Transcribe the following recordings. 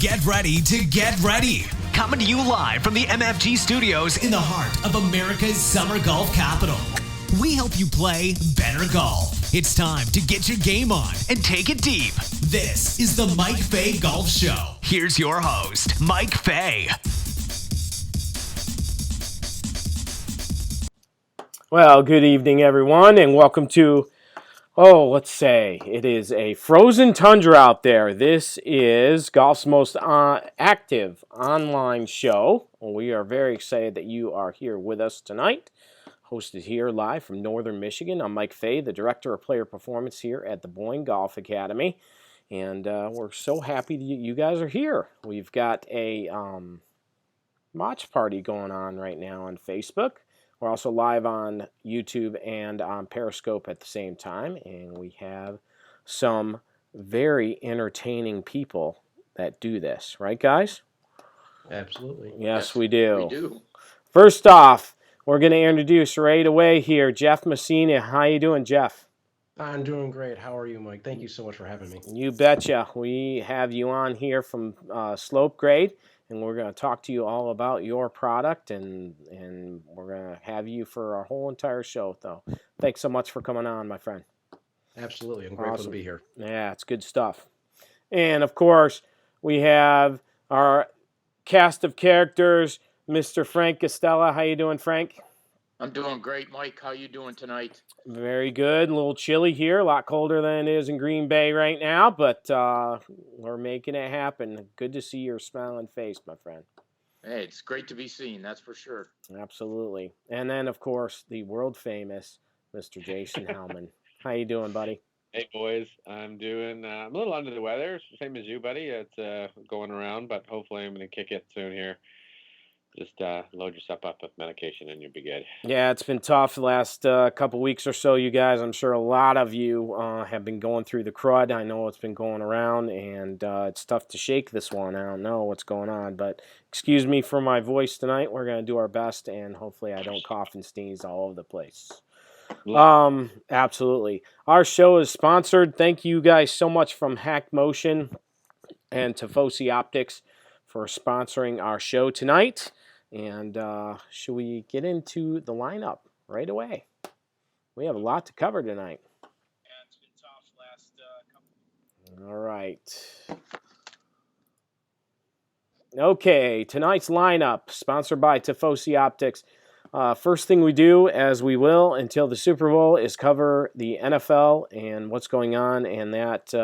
Get ready to get ready. Coming to you live from the MFG studios in the heart of America's summer golf capital. We help you play better golf. It's time to get your game on and take it deep. This is the Mike Fay Golf Show. Here's your host, Mike Fay. Well, good evening, everyone, and welcome to, let's say it is a frozen tundra out there. This is golf's most active online show. We are very excited that you are here with us tonight. Hosted here live from Northern Michigan. I'm Mike Fay, the Director of Player Performance here at the Boyne Golf Academy. And we're so happy that you guys are here. We've got a watch party going on right now on Facebook. We're also live on YouTube and on Periscope at the same time. And we have some very entertaining people that do this. Right, guys? Absolutely. Yes, we do. We do. First off, we're going to introduce right away here Jeff Mocini. How you doing, Jeff? I'm doing great. How are you, Mike? Thank you so much for having me. You betcha. We have you on here from Slopegraide, and we're going to talk to you all about your product, and we're going to have you for our whole entire show, though. Thanks so much for coming on, my friend. Absolutely. I'm grateful to be here. Yeah, it's good stuff. And, of course, we have our cast of characters, Mr. Frank Costella. How you doing, Frank? I'm doing great, Mike. How you doing tonight? Very good. A little chilly here, a lot colder than it is in Green Bay right now, but we're making it happen. Good to see your smiling face, my friend. Hey, it's great to be seen, that's for sure. Absolutely. And then, of course, the world famous Mr. Jason Hellman. How you doing, buddy? Hey, boys. I'm doing I'm a little under the weather, same as you, buddy. It's going around, but hopefully I'm going to kick it soon here. Just load yourself up with medication and you'll be good. Yeah, it's been tough the last couple weeks or so, you guys. I'm sure a lot of you have been going through the crud. I know it's been going around, and it's tough to shake this one. I don't know what's going on, but excuse me for my voice tonight. We're going to do our best, and hopefully I don't cough and sneeze all over the place. Absolutely. Our show is sponsored. Thank you guys so much from Hack Motion and Tifosi Optics for sponsoring our show tonight. And should we get into the lineup right away? We have a lot to cover tonight. Yeah, it's been tough last couple. All right. Okay, tonight's lineup, sponsored by Tifosi Optics. First thing we do, as we will until the Super Bowl, is cover the NFL and what's going on, and that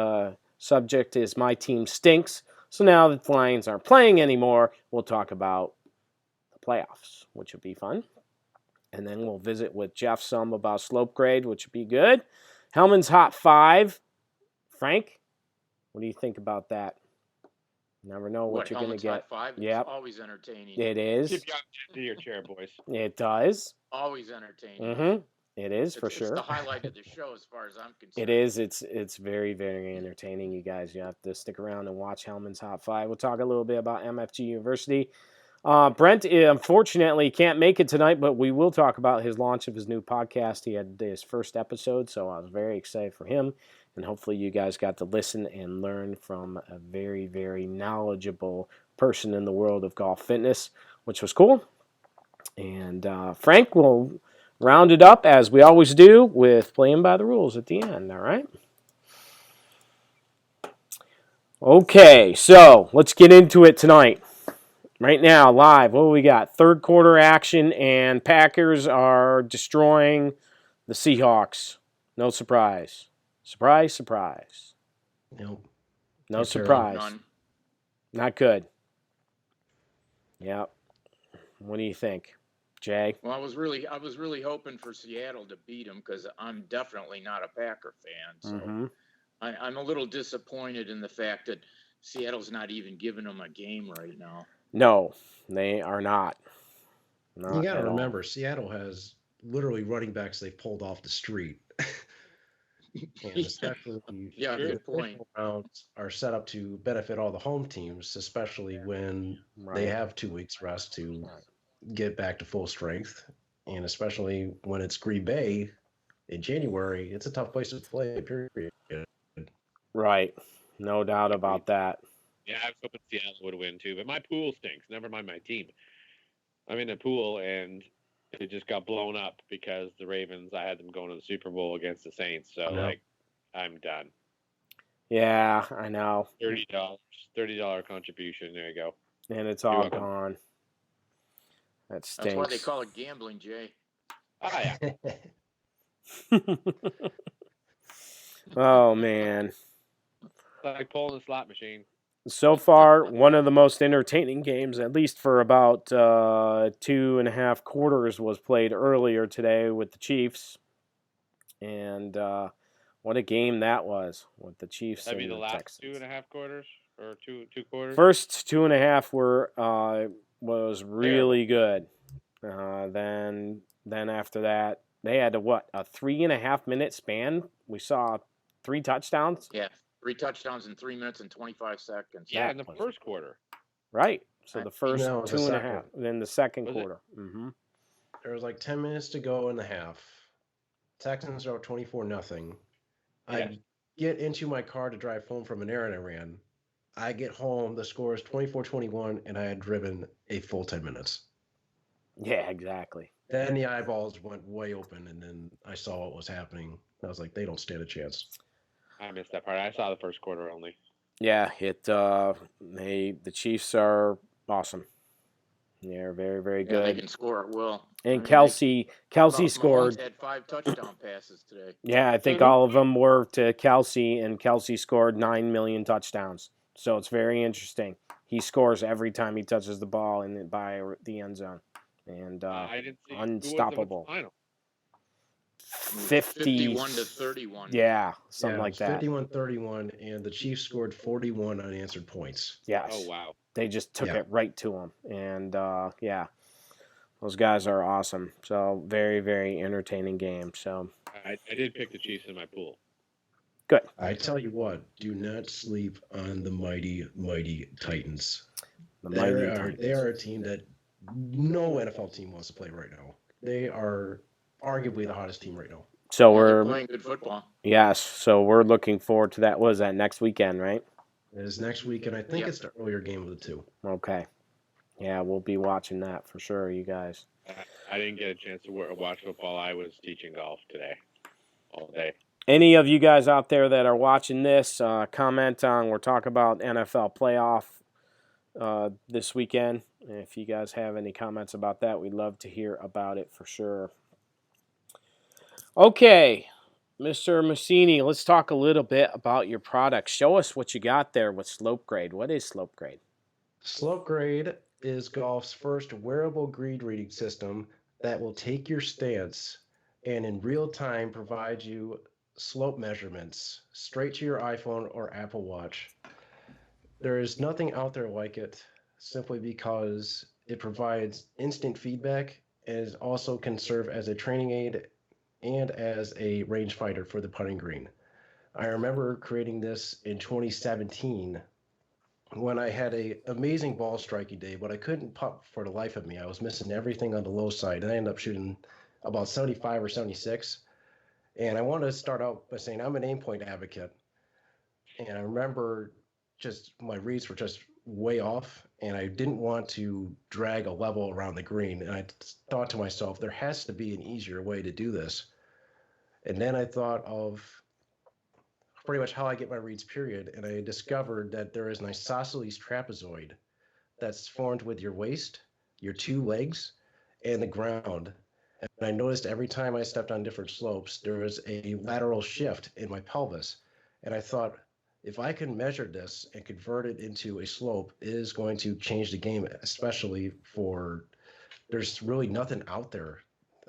subject is My Team Stinks. So now that the Lions aren't playing anymore, we'll talk about the playoffs, which will be fun. And then we'll visit with Jeff some about Slopegraide, which would be good. Hellman's Hot 5. Frank, what do you think about that? Never know what you're going to get. Hot 5? Yep. It's always entertaining. It is. Keep you on your chair, boys. It does. Always entertaining. Mm-hmm. It is, for sure. It's the highlight of the show as far as I'm concerned. It is. It's very, very entertaining, you guys. You have to stick around and watch Hellman's Hot 5. We'll talk a little bit about MFG University. Brent, unfortunately, can't make it tonight, but we will talk about his launch of his new podcast. He had his first episode, so I was very excited for him. And hopefully you guys got to listen and learn from a very, very knowledgeable person in the world of golf fitness, which was cool. And Frank will round it up, as we always do, with playing by the rules at the end, all right? Okay, so let's get into it tonight. Right now, live, what do we got? Third quarter action, and Packers are destroying the Seahawks. No surprise. Surprise, surprise. Nope. No surprise. None. Not good. Yep. What do you think, Jay? Well, I was really hoping for Seattle to beat them because I'm definitely not a Packer fan. So I'm a little disappointed in the fact that Seattle's not even giving them a game right now. No, they are not. You got to remember, Seattle has literally running backs they've pulled off the street. And especially good point. Rounds are set up to benefit all the home teams, especially when they have 2 weeks rest to get back to full strength. And especially when it's Green Bay in January, it's a tough place to play, period. Right. No doubt about that. Yeah, I was hoping Seattle would win too, but my pool stinks. Never mind my team. I'm in a pool and it just got blown up because the Ravens. I had them going to the Super Bowl against the Saints. So I'm done. Yeah, I know. $30 contribution. There you go. And it's all gone. That stinks. That's why they call it gambling, Jay. Oh yeah. Oh man. It's like pulling a slot machine. So far, one of the most entertaining games, at least for about 2.5 quarters, was played earlier today with the Chiefs. And what a game that was with the Chiefs and the Texans. That'd be the last 2.5 quarters or two quarters? First 2.5 was really good. Then after that, they had a 3.5 minute span. We saw 3 touchdowns. Yeah, 3 touchdowns in 3 minutes and 25 seconds. Yeah, in the first quarter. Right. So the first 2.5, then the second quarter. Mm-hmm. There was like 10 minutes to go in the half. Texans are up 24-0. I get into my car to drive home from an errand I ran. I get home, the score is 24-21, and I had driven a full 10 minutes. Yeah, exactly. Then the eyeballs went way open, and then I saw what was happening. I was like, they don't stand a chance. I missed that part. I saw the first quarter only. Yeah, the Chiefs are awesome. They're very, very good. They can score at will. And Kelsey scored. Had 5 touchdown passes today. Yeah, I think all of them were to Kelsey, and Kelsey scored 9 million touchdowns. So it's very interesting. He scores every time he touches the ball by the end zone, and I didn't see unstoppable. Who was the final? 51-31. Yeah, something like that. 51-31, and the Chiefs scored 41 unanswered points. Yes. Oh wow. They just took it right to them, and those guys are awesome. So very, very entertaining game. So I did pick the Chiefs in my pool. Good. I tell you what, do not sleep on the mighty, mighty Titans. They are a team that no NFL team wants to play right now. They are arguably the hottest team right now. So we're playing good football. Yes, so we're looking forward to that. What is that, next weekend, right? It is next week, and I think it's the earlier game of the two. Okay. Yeah, we'll be watching that for sure, you guys. I didn't get a chance to watch football. I was teaching golf today, all day. Any of you guys out there that are watching this, comment on, we're talking about NFL playoff this weekend. If you guys have any comments about that, we'd love to hear about it for sure. Okay, Mr. Mocini, let's talk a little bit about your product. Show us what you got there with Slopegraide. What is Slopegraide? Slopegraide is golf's first wearable grade reading system that will take your stance and in real time provide you slope measurements straight to your iPhone or Apple Watch. There is nothing out there like it, simply because it provides instant feedback and also can serve as a training aid and as a rangefinder for the putting green. I remember creating this in 2017 when I had an amazing ball striking day, but I couldn't putt for the life of me. I was missing everything on the low side, and I ended up shooting about 75 or 76. And I wanted to start out by saying I'm an aim point advocate. And I remember just my reads were just way off, and I didn't want to drag a level around the green. And I thought to myself, there has to be an easier way to do this. And then I thought of pretty much how I get my reads, period. And I discovered that there is an isosceles trapezoid that's formed with your waist, your 2 legs, and the ground. And I noticed every time I stepped on different slopes, there was a lateral shift in my pelvis. And I thought, if I can measure this and convert it into a slope, it is going to change the game, especially there's really nothing out there.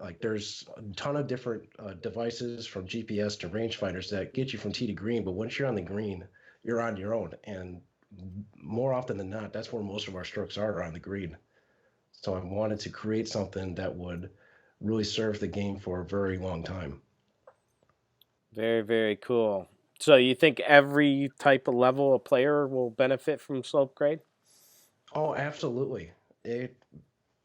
Like, there's a ton of different devices from GPS to rangefinders that get you from tee to green. But once you're on the green, you're on your own. And more often than not, that's where most of our strokes are on the green. So I wanted to create something that would really serve the game for a very long time. Very, very cool. So you think every type of level of player will benefit from Slopegraide? Oh, absolutely.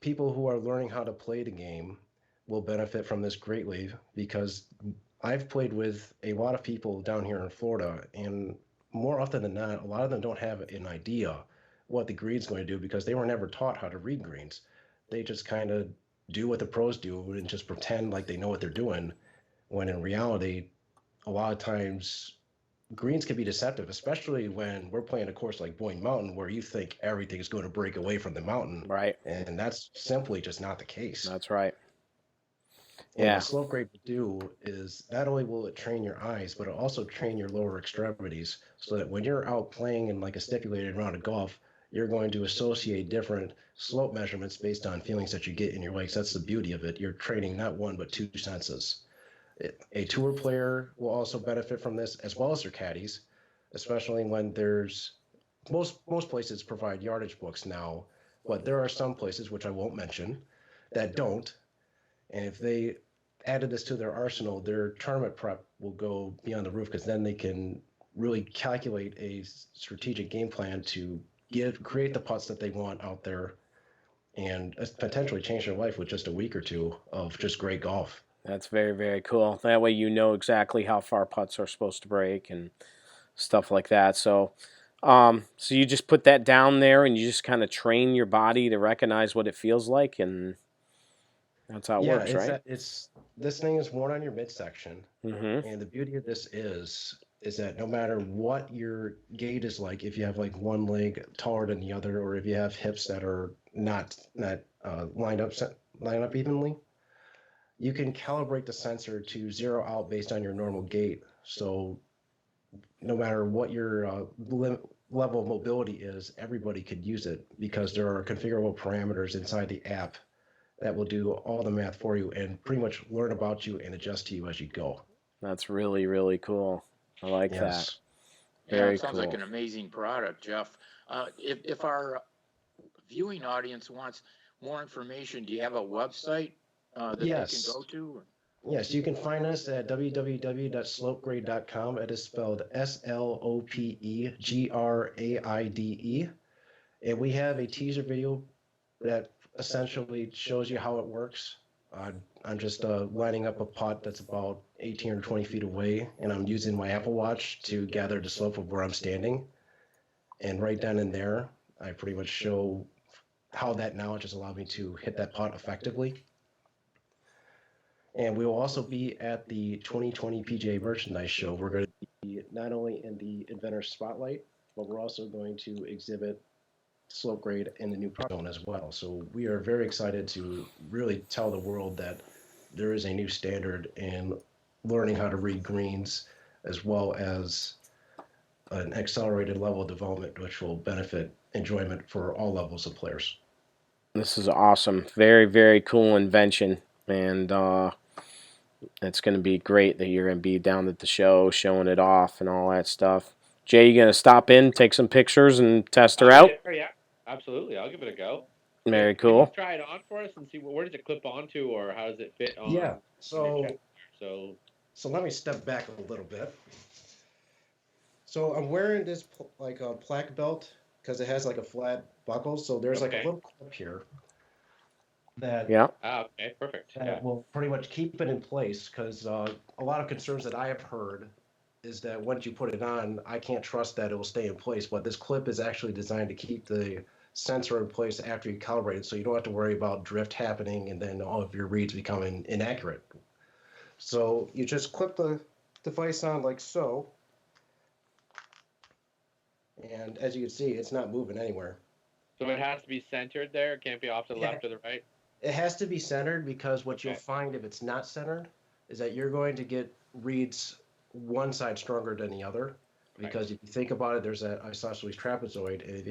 People who are learning how to play the game will benefit from this greatly, because I've played with a lot of people down here in Florida, and more often than not, a lot of them don't have an idea what the green's going to do because they were never taught how to read greens. They just kind of do what the pros do and just pretend like they know what they're doing, when in reality, a lot of times greens can be deceptive, especially when we're playing a course like Boyne Mountain where you think everything is going to break away from the mountain. Right. And that's simply just not the case. That's right. And Yeah. what Slopegraide will do is not only will it train your eyes, but it'll also train your lower extremities so that when you're out playing in like a stipulated round of golf, you're going to associate different slope measurements based on feelings that you get in your legs. That's the beauty of it. You're training not one, but two senses. A tour player will also benefit from this, as well as their caddies, especially when there's most places provide yardage books now, but there are some places, which I won't mention, that don't. And if they added this to their arsenal, their tournament prep will go beyond the roof because then they can really calculate a strategic game plan to create the putts that they want out there and potentially change their life with just a week or two of just great golf. That's very, very cool. That way you know exactly how far putts are supposed to break and stuff like that. So you just put that down there and you just kind of train your body to recognize what it feels like, and that's how it Yeah, works, right? it's this thing is worn on your midsection, Mm-hmm. and the beauty of this is that no matter what your gait is like, if you have like one leg taller than the other, or if you have hips that are not lined up evenly, you can calibrate the sensor to zero out based on your normal gait. So no matter what your level of mobility is, everybody could use it because there are configurable parameters inside the app that will do all the math for you and pretty much learn about you and adjust to you as you go. That's really, really cool. I like that. Yes. Yeah, Very it sounds cool. like an amazing product, Jeff. If our viewing audience wants more information, do you have a website that Yes. they can go to? Yes, you can find us at www.slopegrade.com. It is spelled Slopegraide. And we have a teaser video that essentially shows you how it works. I'm just lining up a putt that's about 18 or 20 feet away, and I'm using my Apple Watch to gather the slope of where I'm standing. And right down in there, I pretty much show how that knowledge has allowed me to hit that putt effectively. And we will also be at the 2020 PGA Merchandise Show. We're going to be not only in the Inventor Spotlight, but we're also going to exhibit Slopegraide in the new product zone as well. So we are very excited to really tell the world that there is a new standard in learning how to read greens, as well as an accelerated level of development, which will benefit enjoyment for all levels of players. This is awesome. Very, very cool invention. And it's going to be great that you're going to be down at the show showing it off and all that stuff. Jay, you going to stop in, take some pictures, and test her out? Yeah, absolutely. I'll give it a go. Very Can cool. you try it on for us and see where does it clip onto, or how does it fit on? Yeah. So let me step back a little bit. So I'm wearing this like a plaque belt because it has like a flat buckle. So there's like a little clip here that okay, perfect. will pretty much keep it in place because a lot of concerns that I have heard is that once you put it on, I can't trust that it will stay in place. But this clip is actually designed to keep the sensor in place after you calibrate it, so you don't have to worry about drift happening and then all of your reads becoming inaccurate. So you just clip the device on like so, and as you can see, it's not moving anywhere. So it has to be centered there? It can't be off to the left or the right? It has to be centered because what you'll find if it's not centered is that you're going to get reads one side stronger than the other. Because if you think about it, there's that isosceles trapezoid, and if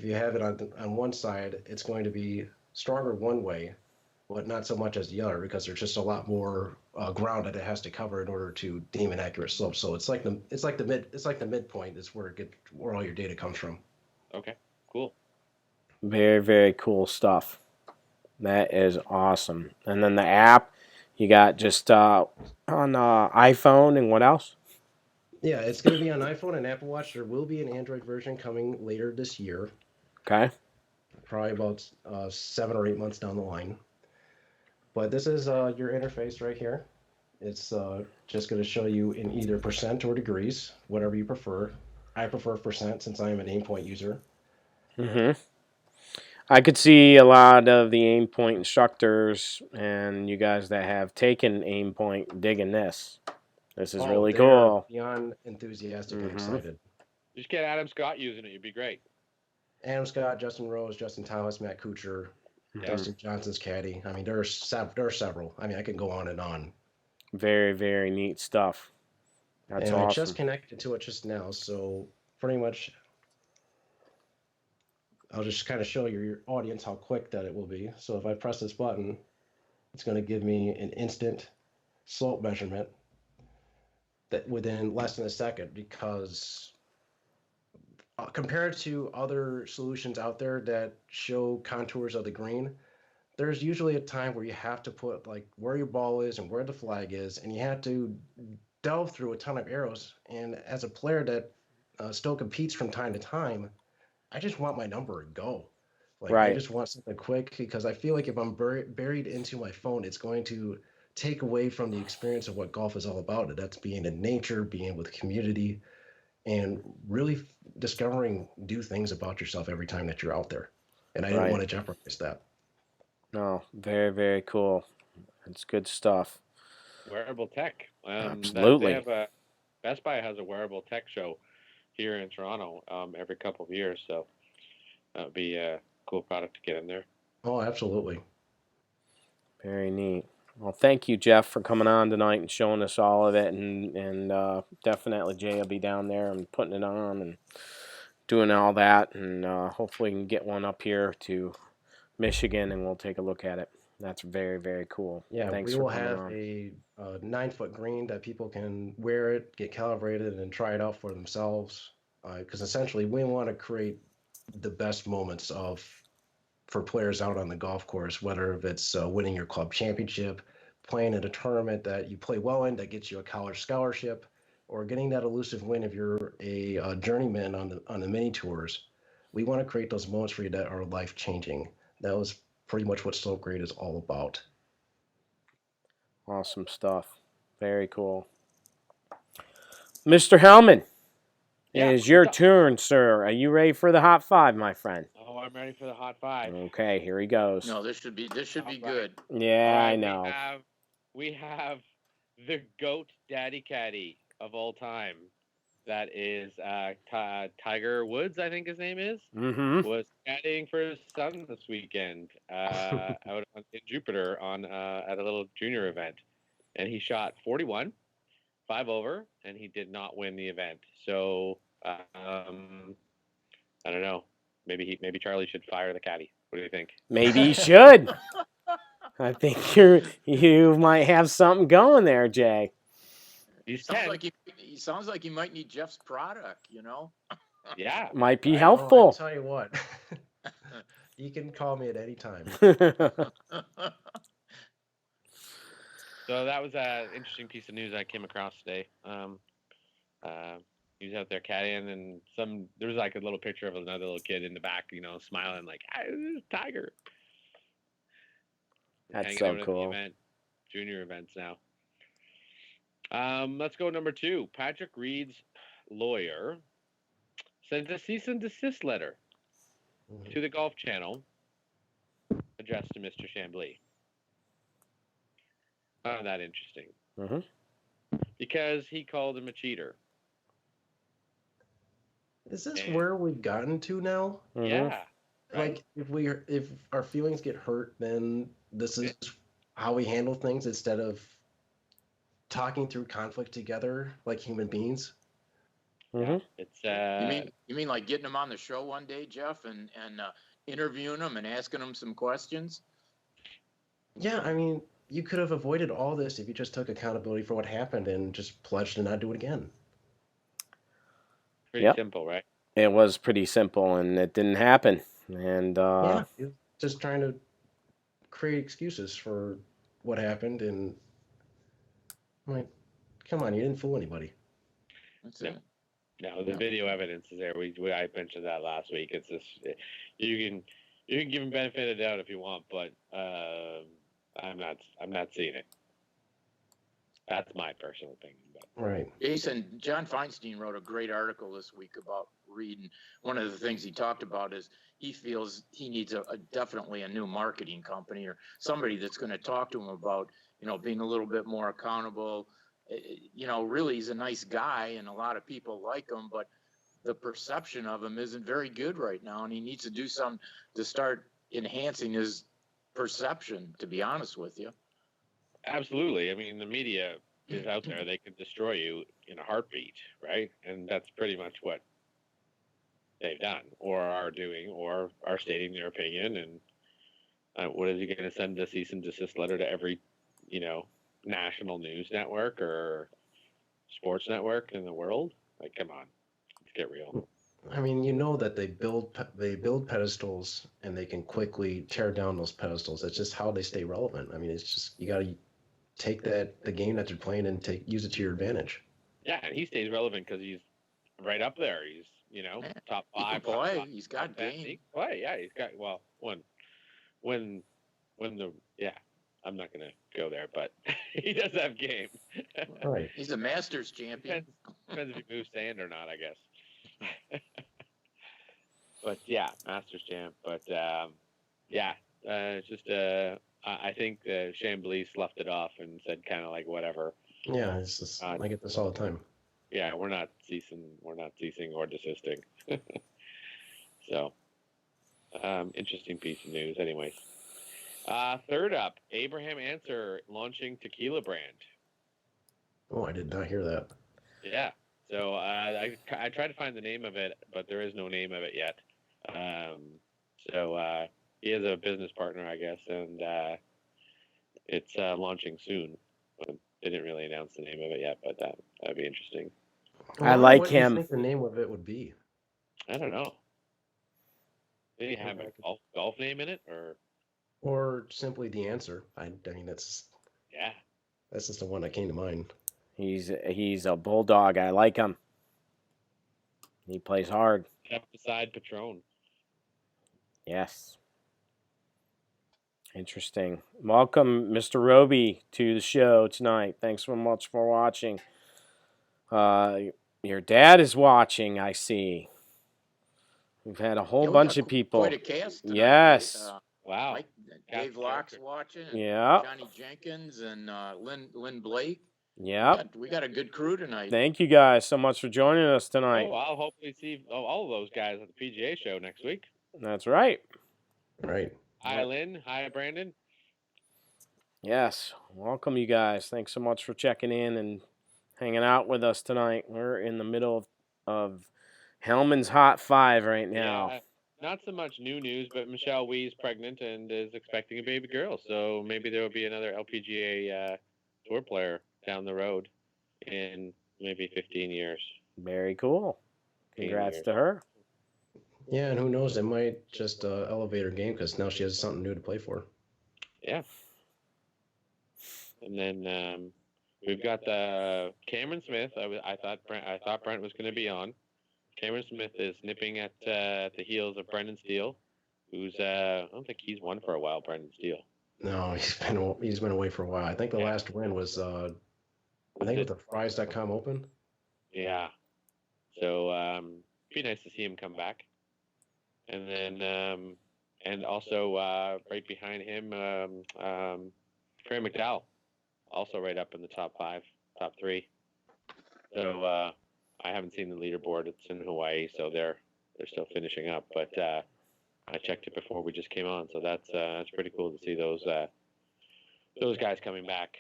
you have it on one side, it's going to be stronger one way, but not so much as the other because there's just a lot more ground that it has to cover in order to deem an accurate slope. So it's like the midpoint is where all your data comes from. Okay, cool. Very, very cool stuff. That is awesome. And then the app, you got just on iPhone and what else? Yeah, it's going to be on iPhone and Apple Watch. There will be an Android version coming later this year. Okay. Probably about 7 or 8 months down the line. But this is your interface right here. It's just going to show you in either percent or degrees, whatever you prefer. I prefer percent since I am an aim point user. Mm-hmm. I could see a lot of the aim point instructors and you guys that have taken aim point digging this. This is really they're cool. beyond enthusiastic and excited. Just get Adam Scott using it. You'd be great. Adam Scott, Justin Rose, Justin Thomas, Matt Kuchar, Dustin Johnson's caddy. I mean, there are several. I mean, I can go on and on. Very, very neat stuff. That's and awesome. I just connected to it just now, so pretty much I'll just kind of show your audience how quick that it will be. So if I press this button, it's going to give me an instant slope measurement that within less than a second, because compared to other solutions out there that show contours of the green, there's usually a time where you have to put like where your ball is and where the flag is, and you have to delve through a ton of arrows. And as a player that still competes from time to time, I just want my number to go. Like I Right. just want something quick, because I feel like if I'm buried into my phone, it's going to take away from the experience of what golf is all about. That's being in nature, being with community, and really discovering new things about yourself every time that you're out there. And I didn't Right. want to jeopardize that. No, very, very cool. It's good stuff. Wearable tech. Absolutely. They have a Best Buy has a wearable tech show here in Toronto every couple of years, so that would be a cool product to get in there. Oh, absolutely. Very neat. Well, thank you, Jeff, for coming on tonight and showing us all of it, and definitely Jay will be down there and putting it on and doing all that, and hopefully we can get one up here to Michigan and we'll take a look at it. That's very, very cool. Yeah, Thanks we for will coming have on. a 9-foot green that people can wear it, get calibrated, and try it out for themselves. Because essentially, we want to create the best moments for players out on the golf course, whether if it's winning your club championship, playing at a tournament that you play well in that gets you a college scholarship, or getting that elusive win if you're a journeyman on the mini tours. We want to create those moments for you that are life changing. That was pretty much what Slopegraide is all about. Awesome stuff. Very cool. Mr. Hellman, Yeah, it is your what's up? turn, sir. Are you ready for the hot five, my friend? Oh, I'm ready for the hot five. Okay, here he goes. No, this should be All right. good. Yeah, All right, I know. We have the GOAT Daddy Caddy of all time. That is Tiger Woods, I think his name is. Mm-hmm. Was caddying for his son this weekend out in Jupiter at a little junior event, and he shot 41, 5 over, and he did not win the event. So I don't know. Maybe Charlie should fire the caddy. What do you think? Maybe you should. I think you might have something going there, Jay. He's Sounds 10. like he sounds like he might need Jeff's product, you know? Yeah. Might be right? Oh, I'll helpful. tell you what. You can call me at any time. So that was an interesting piece of news I came across today. He was out there caddying, and there was like a little picture of another little kid in the back, smiling like, "Hey, this is Tiger." That's Hanging so out at cool. the event, junior events now. Let's go number 2. Patrick Reed's lawyer sent a cease and desist letter to the Golf Channel addressed to Mr. Chambly. Found that interesting. Mm-hmm. Because he called him a cheater. Is this where we've gotten to now? Mm-hmm. Yeah. Right? Like if our feelings get hurt, then this is how we handle things instead of talking through conflict together like human beings. Mm-hmm. It's you mean like getting him on the show one day, Jeff, and interviewing him and asking him some questions? Yeah, I mean, you could have avoided all this if you just took accountability for what happened and just pledged to not do it again. pretty simple, right? It was pretty simple, and it didn't happen. And Yeah, just trying to create excuses for what happened, and I'm like, come on, you didn't fool anybody. That's No. it. No, the video evidence is there. I mentioned that last week. It's just you can give him benefit of the doubt if you want, but I'm not seeing it. That's my personal opinion. But. Right. Jason, John Feinstein wrote a great article this week about Reed, and one of the things he talked about is he feels he needs definitely a new marketing company or somebody that's going to talk to him about, being a little bit more accountable. Really, he's a nice guy and a lot of people like him, but the perception of him isn't very good right now, and he needs to do something to start enhancing his perception, to be honest with you. Absolutely. I mean, the media is out there. They can destroy you in a heartbeat, right? And that's pretty much what they've done or are doing or are stating their opinion. And what is he going to send a cease and desist letter to every, national news network or sports network in the world? Like, come on, let's get real. I mean, that they build pedestals and they can quickly tear down those pedestals. That's just how they stay relevant. I mean, it's just you got to take the game that they're playing and use it to your advantage. Yeah, and he stays relevant because he's right up there. He's top 5. He can play. He's got game. He can play. Yeah, he's got when the I'm not gonna go there, but he does have game. Right. He's a Masters champion. Depends if he moves sand or not, I guess. But yeah, Masters champ. But it's just I think Chambly sloughed it off and said kind of like whatever. Yeah, it's just I get this all the time. Yeah, we're not ceasing or desisting. So, interesting piece of news. Anyways, third up, Abraham Answer launching tequila brand. Oh, I did not hear that. Yeah. So I tried to find the name of it, but there is no name of it yet. So he has a business partner, I guess, and it's launching soon. They didn't really announce the name of it yet, but that'd be interesting. I like what him. Do you think the name of it would be? I don't know. Did he have a golf name in it, or simply the answer? I mean, that's just the one that came to mind. He's a bulldog. I like him. He plays hard. Step beside Patron. Yes. Interesting. Welcome, Mr. Roby, to the show tonight. Thanks so much for watching. Your dad is watching, I see. We've had a whole bunch of people. Quite a cast tonight. Yes. Wow. Dave Locke's watching. Yeah. Johnny Jenkins and Lynn Blake. Yeah. We got a good crew tonight. Thank you guys so much for joining us tonight. Oh, I'll hopefully see all of those guys at the PGA show next week. That's right. Right. Hi, Lynn. Hi, Brandon. Yes. Welcome, you guys. Thanks so much for checking in and hanging out with us tonight. We're in the middle of Hellman's Hot 5 right now. Yeah, not so much new news, but Michelle Wee's pregnant and is expecting a baby girl. So maybe there will be another LPGA tour player down the road in maybe 15 years. Very cool. Congrats to her. Yeah, and who knows? They might just elevate her game because now she has something new to play for. Yeah. And then we've got Cameron Smith. I thought Brent was going to be on. Cameron Smith is nipping at the heels of Brendan Steele, who's I don't think he's won for a while. Brendan Steele. No, he's been away for a while. I think the last win was it was the Fries.com Open. Yeah. So be nice to see him come back. And then and also right behind him, Trey McDowell, also right up in the top 3. So I haven't seen the leaderboard. It's in Hawaii, so they're still finishing up. But I checked it before we just came on, so that's pretty cool to see those guys coming back.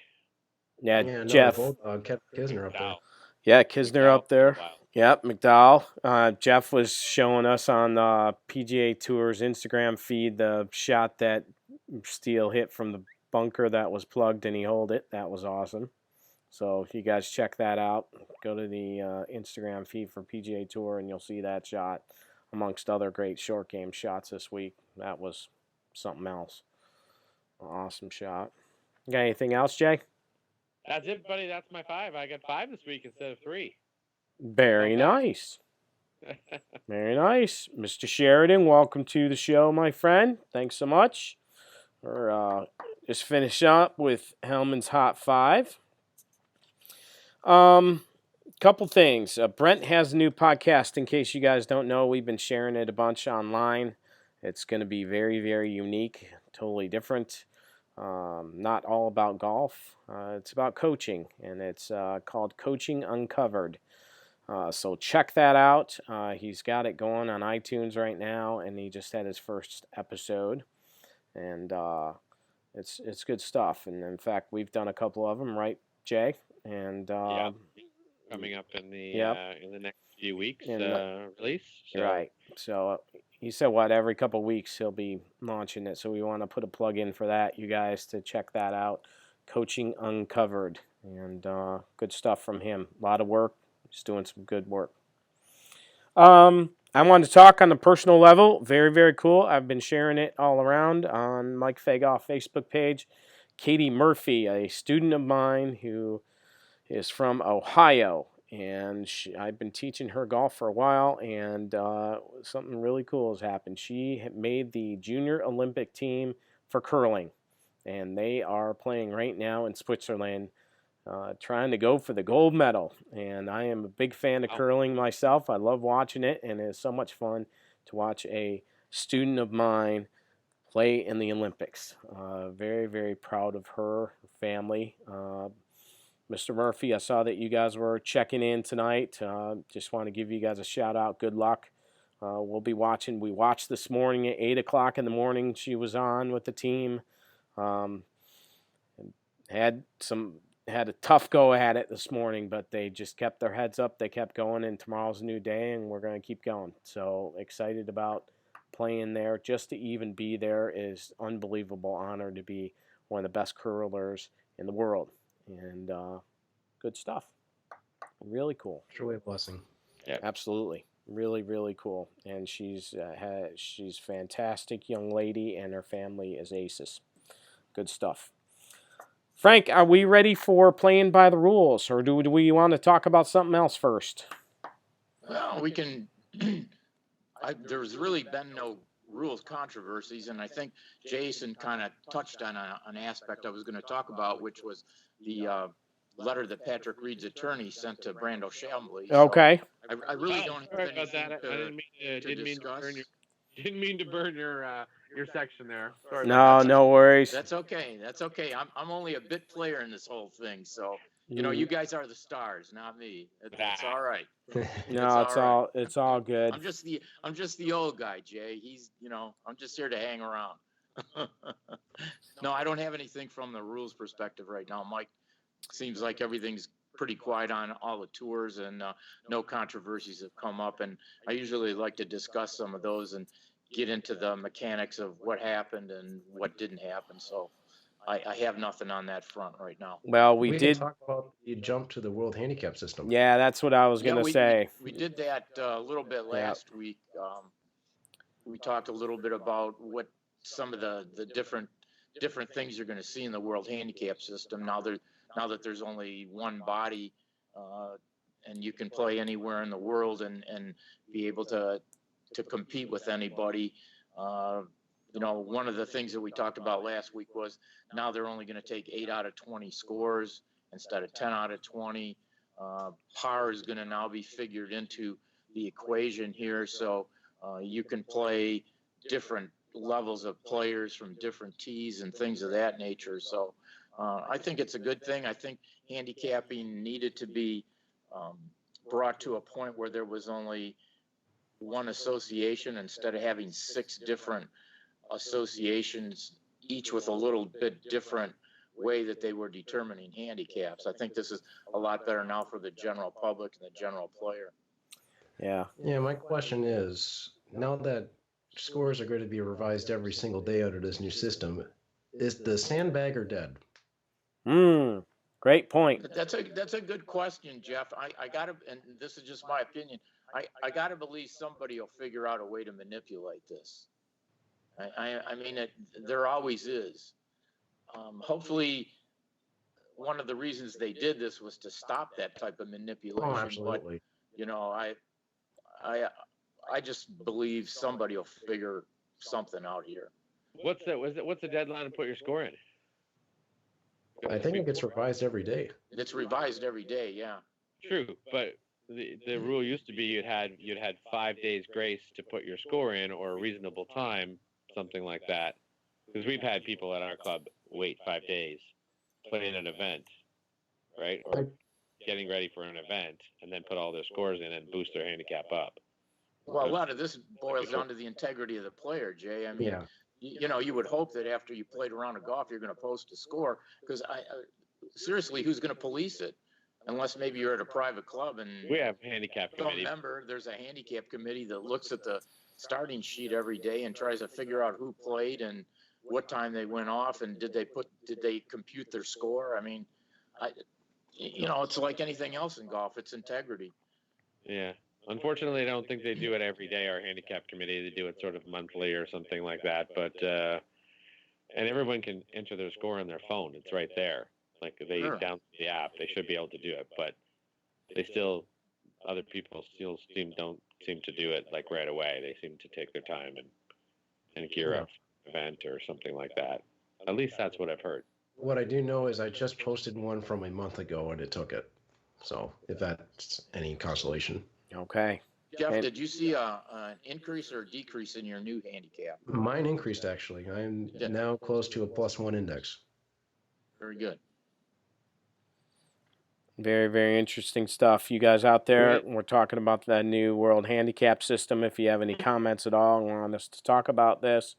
Yeah, Jeff. Kevin Kisner up there. Yeah, Kisner up there. Yep, McDowell. Jeff was showing us on PGA Tour's Instagram feed the shot that Steele hit from the bunker that was plugged and he holed it. That was awesome. So if you guys check that out, go to the Instagram feed for PGA Tour and you'll see that shot amongst other great short game shots this week. That was something else. Awesome shot. You got anything else, Jay? That's it, buddy. That's my 5. I got 5 this week instead of 3. Very nice. Very nice. Mr. Sheridan, welcome to the show, my friend. Thanks so much. We're just finish up with Hellman's Hot 5. Couple things. Brent has a new podcast. In case you guys don't know, we've been sharing it a bunch online. It's going to be very, very unique, totally different. Not all about golf. It's about coaching, and it's called Coaching Uncovered. So check that out. He's got it going on iTunes right now, and he just had his first episode, and it's good stuff. And in fact, we've done a couple of them, right, Jay? And coming up in the Yep. In the next few weeks And, release. So. right. So he said every couple of weeks he'll be launching it. So we want to put a plug in for that, you guys, to check that out. Coaching Uncovered, and good stuff from him. A lot of work. He's doing some good work. I wanted to talk on a personal level. Very, very cool. I've been sharing it all around on Mike Fagoff Facebook page. Katie Murphy, a student of mine who is from Ohio, and I've been teaching her golf for a while, and something really cool has happened. She made the junior Olympic team for curling, and they are playing right now in Switzerland, trying to go for the gold medal. And I am a big fan of curling myself. I love watching it, and it's so much fun to watch a student of mine play in the Olympics. Very, very proud of her family. Mr. Murphy, I saw that you guys were checking in tonight. Just want to give you guys a shout out. Good luck. We'll be watching. We watched this morning at 8 o'clock in the morning. She was on with the team. Had a tough go at it this morning, but they just kept their heads up. They kept going, and tomorrow's a new day, and we're going to keep going. So excited about playing there. Just to even be there is unbelievable honor to be one of the best curlers in the world. And good stuff. Really cool. Truly a blessing. Yeah, absolutely. Really, really cool. And she's fantastic young lady, and her family is aces. Good stuff. Frank, are we ready for playing by the rules, or do we want to talk about something else first? Well, we can. There's really been no rules controversies, and I think Jason kind of touched on an aspect I was going to talk about, which was the letter that Patrick Reed's attorney sent to Brando Chambly. Okay. So I really don't have anything to discuss. Didn't mean to burn your section there. Sorry. No worries. That's okay. That's okay. I'm only a bit player in this whole thing, so you guys are the stars, not me. It's all right. No, it's all good. I'm just the old guy, Jay. He's I'm just here to hang around. No, I don't have anything from the rules perspective right now, Mike. Seems like everything's pretty quiet on all the tours, and no controversies have come up. And I usually like to discuss some of those and get into the mechanics of what happened and what didn't happen. So I have nothing on that front right now. Well, we did talk about you jump to the World Handicap System. Yeah, that's what I was going to say. We did that a little bit last week. We talked a little bit about what some of the different things you're going to see in the World Handicap System now that there's only one body, and you can play anywhere in the world and be able to compete with anybody. One of the things that we talked about last week was now they're only going to take 8 out of 20 scores instead of 10 out of 20. Par is going to now be figured into the equation here, so you can play different levels of players from different tees and things of that nature. So I think it's a good thing. I think handicapping needed to be brought to a point where there was only one association instead of having 6 different associations, each with a little bit different way that they were determining handicaps. I think this is a lot better now for the general public and the general player. Yeah. Yeah, my question is, now that scores are going to be revised every single day under this new system, is the sandbagger dead? Great point. That's a good question, Jeff. I gotta, and this is just my opinion, I gotta believe somebody will figure out a way to manipulate this. I mean, there always is. Hopefully, one of the reasons they did this was to stop that type of manipulation. Oh, absolutely. But, I just believe somebody will figure something out here. What's the deadline to put your score in? I think it gets revised every day. It's revised every day, yeah. True, but the rule used to be you'd had 5 days grace to put your score in or a reasonable time, something like that. Because we've had people at our club wait 5 days, playing an event, right, or getting ready for an event, and then put all their scores in and boost their handicap up. Well, a lot of this boils down to the integrity of the player, Jay. I mean, Yeah. you would hope that after you played a round of golf, you're going to post a score. Because seriously, who's going to police it? Unless maybe you're at a private club and We have handicap don't committees. remember, there's a handicap committee that looks at the starting sheet every day and tries to figure out who played and what time they went off and did they compute their score? I mean, it's like anything else in golf. It's integrity. Yeah. Unfortunately, I don't think they do it every day. Our handicap committee, they do it sort of monthly or something like that. But and everyone can enter their score on their phone. It's right there. Like they Sure. download the app, they should be able to do it. But other people don't seem to do it like right away. They seem to take their time and gear up for an event or something like that. At least that's what I've heard. What I do know is I just posted one from a month ago and it took it. So if that's any consolation. Okay. Jeff, And- did you see an increase or decrease in your new handicap? Mine increased, actually. I'm now close to a +1 index. Very good. Very, very interesting stuff. You guys out there, we're talking about that new World Handicap System. If you have any comments at all and want us to talk about this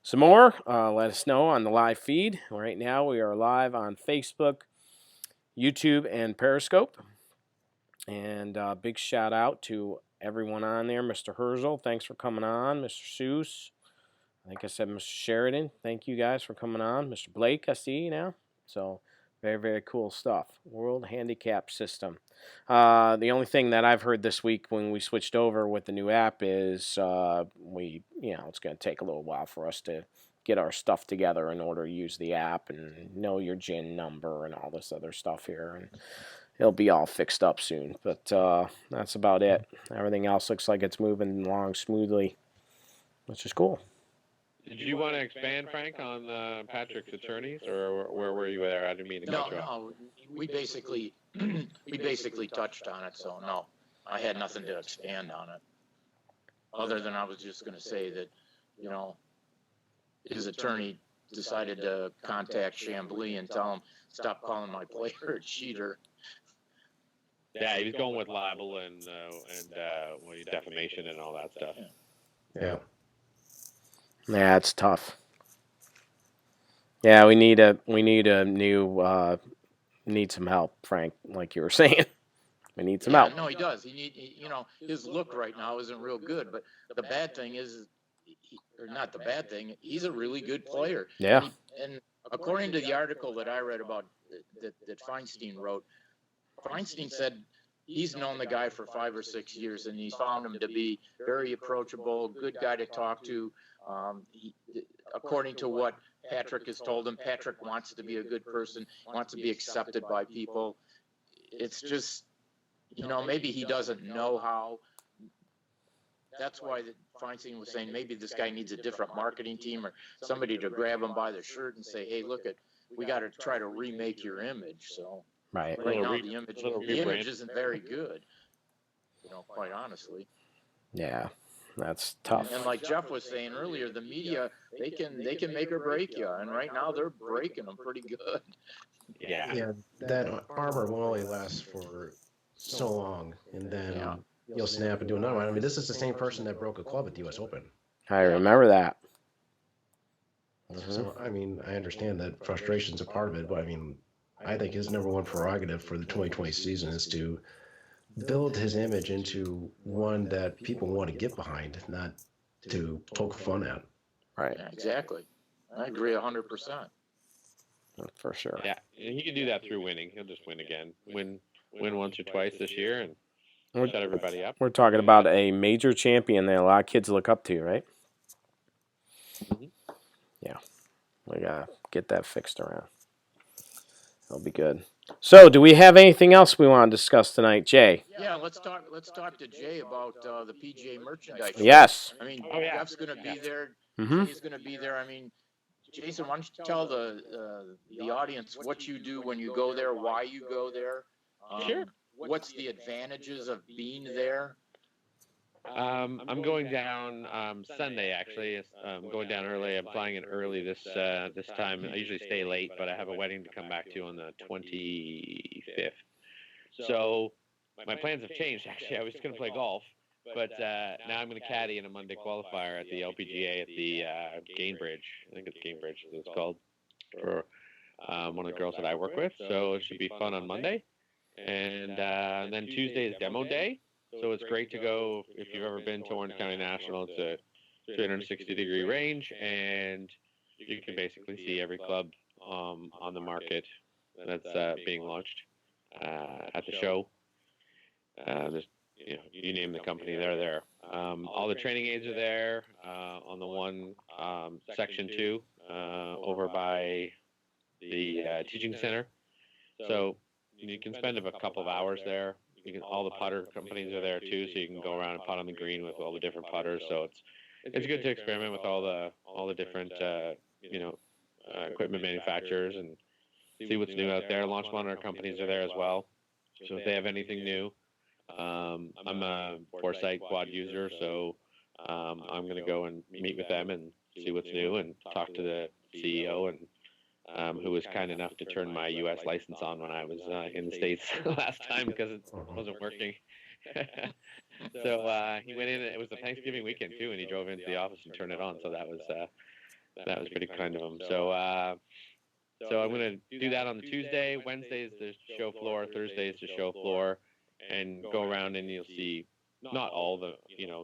some more, let us know on the live feed. Right now, we are live on Facebook, YouTube, and Periscope. And big shout out to everyone on there. Mr. Herzl, thanks for coming on. Mr. Seuss, I think I said Mr. Sheridan, thank you guys for coming on. Mr. Blake, I see you now. So very, very cool stuff. World Handicap System. The only thing that I've heard this week when we switched over with the new app is it's going to take a little while for us to get our stuff together in order to use the app and know your GIN number and all this other stuff here. And it'll be all fixed up soon. But that's about it. Everything else looks like it's moving along smoothly, which is cool. Did you want to expand, Frank, on Patrick's attorneys, or where were you there? I didn't mean to cut you off. No, we basically touched on it, so no, I had nothing to expand on it. Other than I was just going to say that, his attorney decided to contact Chambly and tell him, stop calling my player a cheater. Yeah, he was going with libel and defamation and all that stuff. Yeah. Yeah, it's tough. Yeah, we need new need some help, Frank, like you were saying. We need some help. No, he does. His look right now isn't real good, but the bad thing is, or not the bad thing, he's a really good player. Yeah. And according to the article that I read about that Feinstein wrote, Feinstein said he's known the guy for 5 or 6 years, and he's found him to be very approachable, good guy to talk to. According to what Patrick has told him, Patrick wants to be a good person, wants to be accepted by people. It's just, maybe he doesn't know how. That's why Feinstein was saying maybe this guy needs a different marketing team or somebody to grab him by the shirt and say, hey, look, we got to try to remake your image. So Right now the image isn't very good, quite honestly. Yeah, that's tough. And like Jeff was saying earlier, the media, they can make or break you, and right now they're breaking them pretty good. Yeah. That armor will only last for so long, and then you'll snap and do another one. I mean, this is the same person that broke a club at the U.S. Open. I remember that. So, I mean, I understand that frustration's a part of it, but I mean, I think his number one prerogative for the 2020 season is to build his image into one that people want to get behind, not to poke fun at. Right. Yeah, exactly. I agree 100%. For sure. Yeah, he can do that through winning. He'll just win again. Win once or twice this year and set everybody up. We're talking about a major champion that a lot of kids look up to, right? Mhm. Yeah. We got to get that fixed around. That'll be good. So, do we have anything else we want to discuss tonight, Jay? Yeah, let's talk to Jay about the PGA merchandise. Yes. I mean, Oh, yeah. Jeff's going to be there. Mm-hmm. Jay's going to be there. I mean, Jason, why don't you tell the audience what you do when you go there, why you go there? Sure. What's the advantages of being there? I'm going down Sunday, actually. I'm going down early. I'm flying in early this time. I usually stay late, but I have a wedding to come back to on the 25th. So my plans have changed, actually. I was going to play golf, but now I'm going to caddy in a Monday qualifier at the LPGA at the Gainbridge. I think it's Gainbridge, as it's called, for one of the girls that I work with. So it should be fun on Monday. And then Tuesday is demo day. So it's great to go if you've ever been to Orange County National. It's a 360-degree range, and you can basically see every club on the market that's being launched at the show. There's, you name the company, they're there. All the training aids are there on the one section 2 over by the teaching center. So you can spend a couple of hours there. All the putter companies are there too, so you can go around and putt on the green with all the different putters. So it's good to experiment with all the different equipment manufacturers and see what's new out there. Launch monitor companies are there as well, so if they have anything new. I'm a Foresight quad user, so I'm going to go and meet with them and see what's new and talk to the CEO and who was kind enough to turn my U.S. license on when I was in the States last time because it wasn't working. So he went in. It was the Thanksgiving weekend too, and he drove into the office and turned it on. So that was pretty kind of him. So I'm going to do that on the Tuesday. Wednesday is the show floor. Thursday is the show floor, and go around and you'll see not all the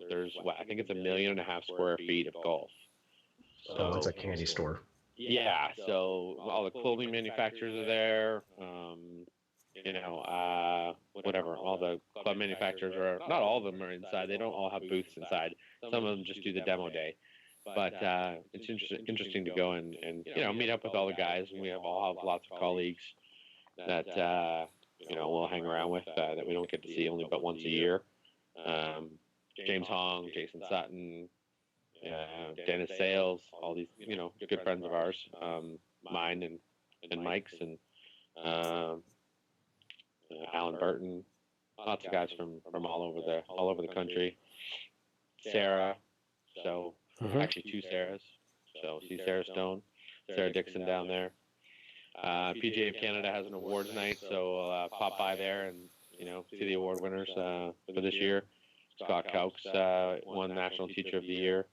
there's I think it's 1.5 million square feet of golf. So it's a candy store. Yeah, so all the clothing manufacturers are there. Whatever. All the club manufacturers are. Not all of them are inside. They don't all have booths inside. Some of them just do the demo day. But it's interesting to go and meet up with all the guys. And we all have lots of colleagues that we'll hang around with that we don't get to see only but once a year. James Hong, Jason Sutton. Dennis Sales, all these, good friends of ours, mine and Mike's and Alan Burton, lots of guys from all over the country. Sarah, so actually 2 Sarahs, so see Sarah Stone, Sarah Dixon down there. PGA of Canada has an awards night, so pop by there and see the award winners for this year. Scott Cowkes won National Teacher of the Year.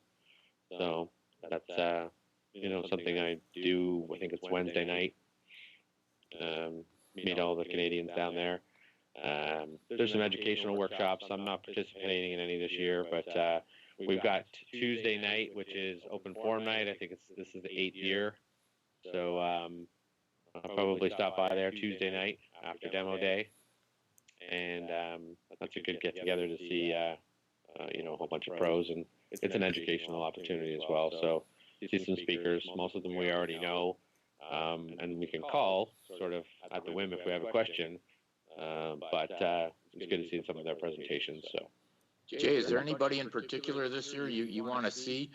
So that's something I do. I think it's Wednesday night. Meet all the Canadians down there. There's some educational workshops. I'm not participating in any this year, but we've got Tuesday night, which is open forum night. I think this is the 8th year. So I'll probably stop by there Tuesday night after demo day, and that's a good get together to see a whole bunch of pros, and it's an educational opportunity as well. So you see some speakers, most of them we already know, and we can call sort of at the whim if we have a question. But it's good to see some of their presentations. So, Jay, is there anybody in particular this year you want to see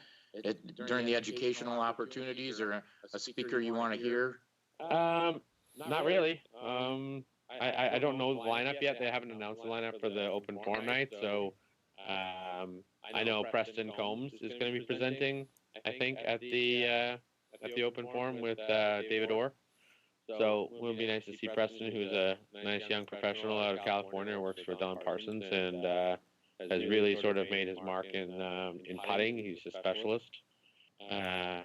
during the educational opportunities, or a speaker you want to hear? Not really. I don't know the lineup yet. They haven't announced the lineup for the open forum night, so I know Preston Combs is going to be presenting, I think, at the open forum with David Orr. So it would be nice to see Preston, who's a nice young professional out of California, works for Don Parsons, and has really sort of made his mark in putting. He's a specialist. I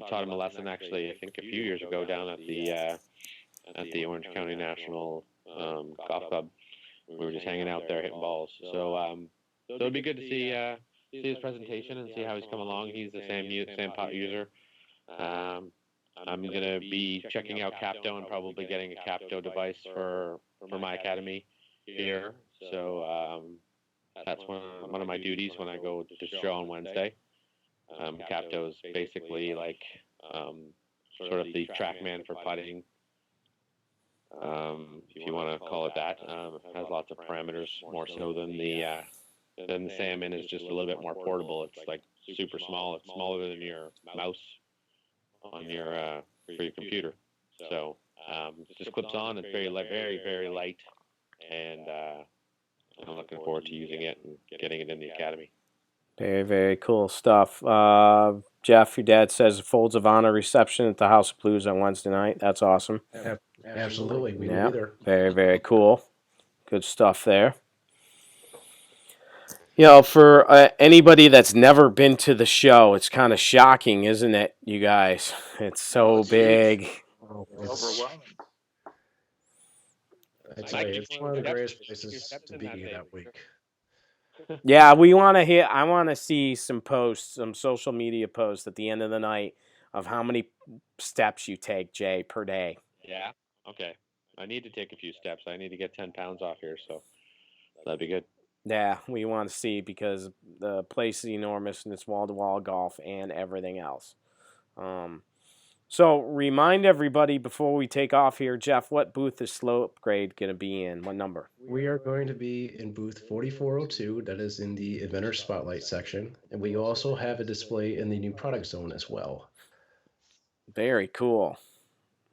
taught him a lesson, actually, I think a few years ago down at the Orange County National Golf Club. We were just hanging out there hitting balls. So it'd be good to see his presentation and see how he's come along. He's the same pot user. I'm going to be checking out Capto and probably getting a Capto device for my academy here. So that's one of my duties when I go to show on Wednesday. Capto is basically like sort of the TrackMan for putting, if you want to call it that. It has lots of parameters, more so than the Salmon is just a little bit more portable. It's like super small. It's smaller than your mouse on your for your computer. So it just clips on. It's very light, very light, and I'm looking forward to using it and getting it in the academy. Very, very cool stuff. Jeff, your dad says Folds of Honor reception at the House of Blues on Wednesday night. That's awesome. Absolutely. We will Yeah, be there. very, very cool. Good stuff there. You know, for anybody that's never been to the show, it's kind of shocking, isn't it, you guys? It's so it's big. huge. It's, Overwhelming. I tell you, it's one of the greatest places to be that week. Yeah, we want to hear. I want to see some posts, some social media posts at the end of the night of how many steps you take, Jay, per day. Yeah. Okay. I need to take a few steps. I need to get 10 pounds off here, so that'd be good. Yeah, we want to see because the place is enormous and it's wall-to-wall golf and everything else. So remind everybody before we take off here, Jeff, what booth is Slopegraide going to be in? What number? We are going to be in booth 4402. That is in the Inventor Spotlight section. And we also have a display in the new product zone as well. Very cool.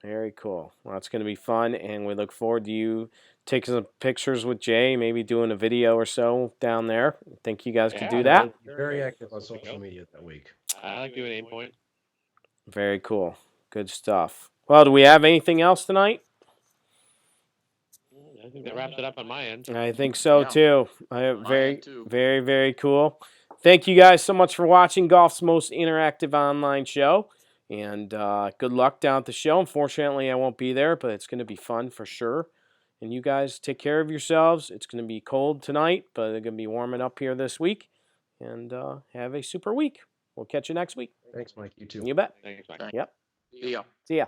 Very cool. Well, it's going to be fun, and we look forward to you taking some pictures with Jay, maybe doing a video or so down there. Think you guys could do that? Very active on social media that week. I like doing aim point. Very cool. Good stuff. Well, do we have anything else tonight? I think that wraps it up on my end. I think so, Yeah. too. Very, too. very, very cool. Thank you guys so much for watching Golf's most interactive online show. And good luck down at the show. Unfortunately, I won't be there, but it's going to be fun for sure. And you guys take care of yourselves. It's going to be cold tonight, but it's going to be warming up here this week. And have a super week. We'll catch you next week. Thanks, Mike. You too. You bet. Thanks, Mike. Thanks. Yep. See ya. See ya.